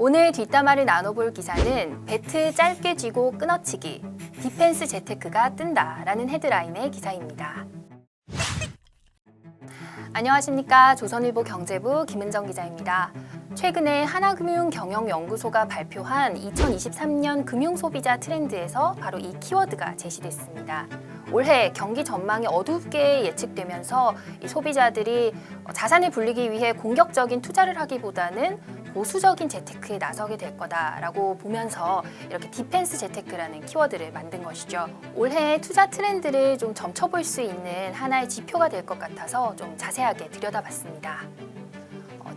오늘 뒷담화를 나눠볼 기사는 배트 짧게 쥐고 끊어치기, 디펜스 재테크가 뜬다라는 헤드라인의 기사입니다. 안녕하십니까. 조선일보 경제부 김은정 기자입니다. 최근에 하나금융경영연구소가 발표한 2023년 금융소비자 트렌드에서 바로 이 키워드가 제시됐습니다. 올해 경기 전망이 어둡게 예측되면서 이 소비자들이 자산을 불리기 위해 공격적인 투자를 하기보다는 보수적인 재테크에 나서게 될 거다라고 보면서 이렇게 디펜스 재테크라는 키워드를 만든 것이죠. 올해 투자 트렌드를 좀 점쳐볼 수 있는 하나의 지표가 될 것 같아서 좀 자세하게 들여다봤습니다.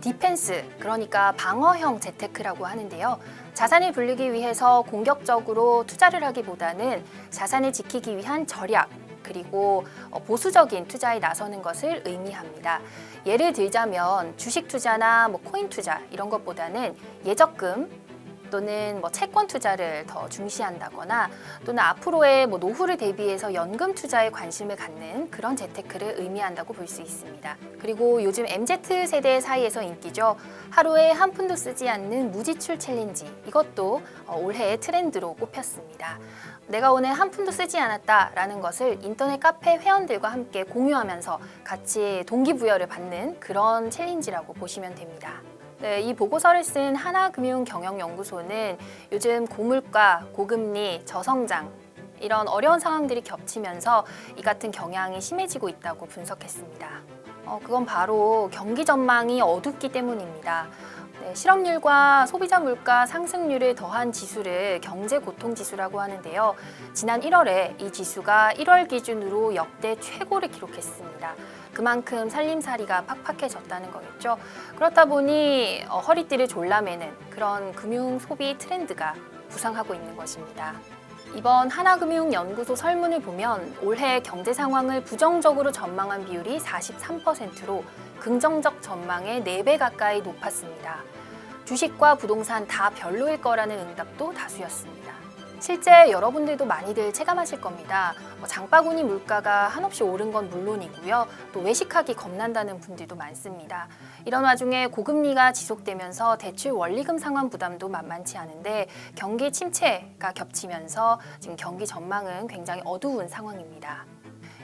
디펜스, 그러니까 방어형 재테크라고 하는데요. 자산을 불리기 위해서 공격적으로 투자를 하기보다는 자산을 지키기 위한 절약, 그리고 보수적인 투자에 나서는 것을 의미합니다. 예를 들자면 주식 투자나 코인 투자 이런 것보다는 예적금 또는 채권 투자를 더 중시한다거나 또는 앞으로의 노후를 대비해서 연금 투자에 관심을 갖는 그런 재테크를 의미한다고 볼 수 있습니다. 그리고 요즘 MZ 세대 사이에서 인기죠. 하루에 한 푼도 쓰지 않는 무지출 챌린지, 이것도 올해의 트렌드로 꼽혔습니다. 내가 오늘 한 푼도 쓰지 않았다라는 것을 인터넷 카페 회원들과 함께 공유하면서 같이 동기부여를 받는 그런 챌린지라고 보시면 됩니다. 네, 이 보고서를 쓴 하나금융경영연구소는 요즘 고물가, 고금리, 저성장 이런 어려운 상황들이 겹치면서 이 같은 경향이 심해지고 있다고 분석했습니다. 그건 바로 경기 전망이 어둡기 때문입니다. 네, 실업률과 소비자 물가 상승률을 더한 지수를 경제고통지수라고 하는데요. 지난 1월에 이 지수가 1월 기준으로 역대 최고를 기록했습니다. 그만큼 살림살이가 팍팍해졌다는 거겠죠. 그렇다 보니 허리띠를 졸라매는 그런 금융 소비 트렌드가 부상하고 있는 것입니다. 이번 하나금융연구소 설문을 보면 올해 경제 상황을 부정적으로 전망한 비율이 43%로 긍정적 전망의 4배 가까이 높았습니다. 주식과 부동산 다 별로일 거라는 응답도 다수였습니다. 실제 여러분들도 많이들 체감하실 겁니다. 장바구니 물가가 한없이 오른 건 물론이고요. 또 외식하기 겁난다는 분들도 많습니다. 이런 와중에 고금리가 지속되면서 대출 원리금 상환 부담도 만만치 않은데 경기 침체가 겹치면서 지금 경기 전망은 굉장히 어두운 상황입니다.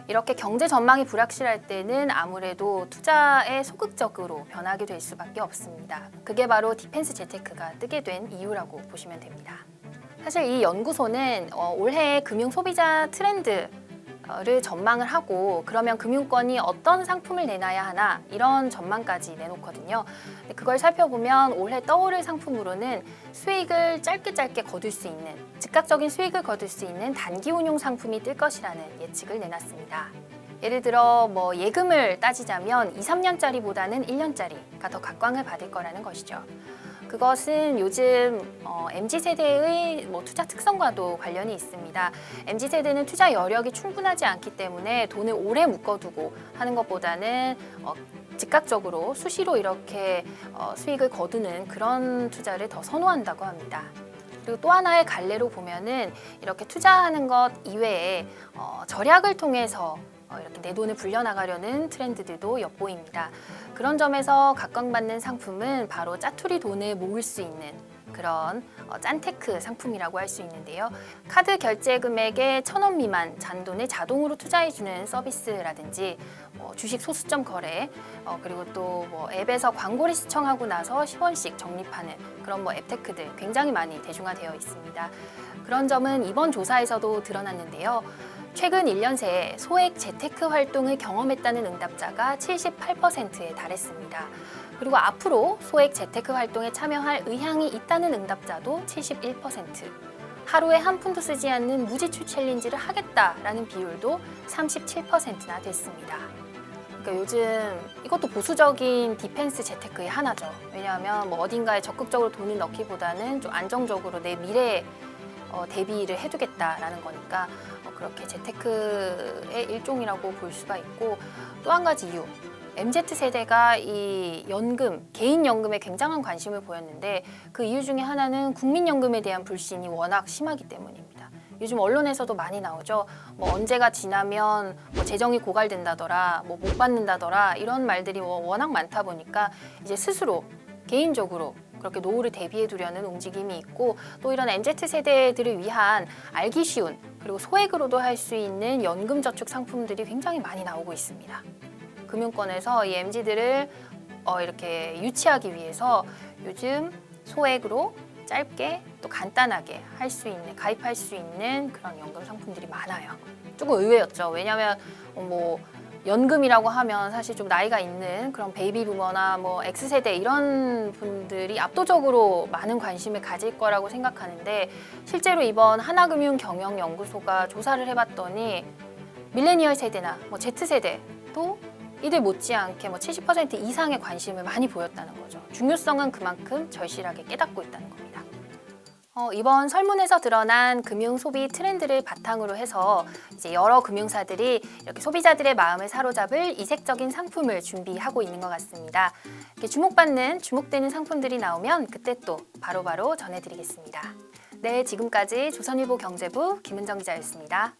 이렇게 경제 전망이 불확실할 때는 아무래도 투자에 소극적으로 변하게 될 수밖에 없습니다. 그게 바로 디펜스 재테크가 뜨게 된 이유라고 보시면 됩니다. 사실 이 연구소는 올해의 금융 소비자 트렌드를 전망을 하고 그러면 금융권이 어떤 상품을 내놔야 하나 이런 전망까지 내놓거든요. 그걸 살펴보면 올해 떠오를 상품으로는 수익을 짧게 거둘 수 있는, 즉각적인 수익을 거둘 수 있는 단기 운용 상품이 뜰 것이라는 예측을 내놨습니다. 예를 들어 예금을 따지자면 2, 3년짜리보다는 1년짜리가 더 각광을 받을 거라는 것이죠. 그것은 요즘 MZ세대의 투자 특성과도 관련이 있습니다. MZ세대는 투자 여력이 충분하지 않기 때문에 돈을 오래 묶어두고 하는 것보다는 즉각적으로 수시로 이렇게 수익을 거두는 그런 투자를 더 선호한다고 합니다. 그리고 또 하나의 갈래로 보면은 이렇게 투자하는 것 이외에 절약을 통해서 이렇게 내 돈을 불려나가려는 트렌드들도 엿보입니다. 그런 점에서 각광받는 상품은 바로 짜투리 돈을 모을 수 있는 그런 짠테크 상품이라고 할 수 있는데요. 카드 결제 금액의 1,000원 미만 잔돈을 자동으로 투자해주는 서비스라든지 주식 소수점 거래, 그리고 또 앱에서 광고를 시청하고 나서 10원씩 적립하는 그런 앱테크들 굉장히 많이 대중화되어 있습니다. 그런 점은 이번 조사에서도 드러났는데요. 최근 1년 새에 소액 재테크 활동을 경험했다는 응답자가 78%에 달했습니다. 그리고 앞으로 소액 재테크 활동에 참여할 의향이 있다는 응답자도 71%. 하루에 한 푼도 쓰지 않는 무지출 챌린지를 하겠다라는 비율도 37%나 됐습니다. 그러니까 요즘 이것도 보수적인 디펜스 재테크의 하나죠. 왜냐하면 어딘가에 적극적으로 돈을 넣기보다는 좀 안정적으로 내 미래에 대비를 해두겠다라는 거니까 그렇게 재테크의 일종이라고 볼 수가 있고, 또 한 가지 이유, MZ세대가 이 연금, 개인연금에 굉장한 관심을 보였는데 그 이유 중에 하나는 국민연금에 대한 불신이 워낙 심하기 때문입니다. 요즘 언론에서도 많이 나오죠. 언제가 지나면 재정이 고갈된다더라, 못 받는다더라 이런 말들이 워낙 많다 보니까 이제 스스로 개인적으로 그렇게 노후를 대비해 두려는 움직임이 있고 또 이런 MZ세대들을 위한 알기 쉬운 그리고 소액으로도 할 수 있는 연금저축 상품들이 굉장히 많이 나오고 있습니다. 금융권에서 이 MZ들을 이렇게 유치하기 위해서 요즘 소액으로 짧게 또 간단하게 할 수 있는 가입할 수 있는 그런 연금 상품들이 많아요. 조금 의외였죠. 왜냐하면 뭐 연금이라고 하면 사실 좀 나이가 있는 그런 베이비 부머나 뭐 X세대 이런 분들이 압도적으로 많은 관심을 가질 거라고 생각하는데 실제로 이번 하나금융경영연구소가 조사를 해봤더니 밀레니얼 세대나 뭐 Z세대도 이들 못지않게 뭐 70% 이상의 관심을 많이 보였다는 거죠. 중요성은 그만큼 절실하게 깨닫고 있다는 겁니다. 이번 설문에서 드러난 금융 소비 트렌드를 바탕으로 해서 이제 여러 금융사들이 이렇게 소비자들의 마음을 사로잡을 이색적인 상품을 준비하고 있는 것 같습니다. 이렇게 주목되는 상품들이 나오면 그때 또 바로바로 전해드리겠습니다. 네, 지금까지 조선일보 경제부 김은정 기자였습니다.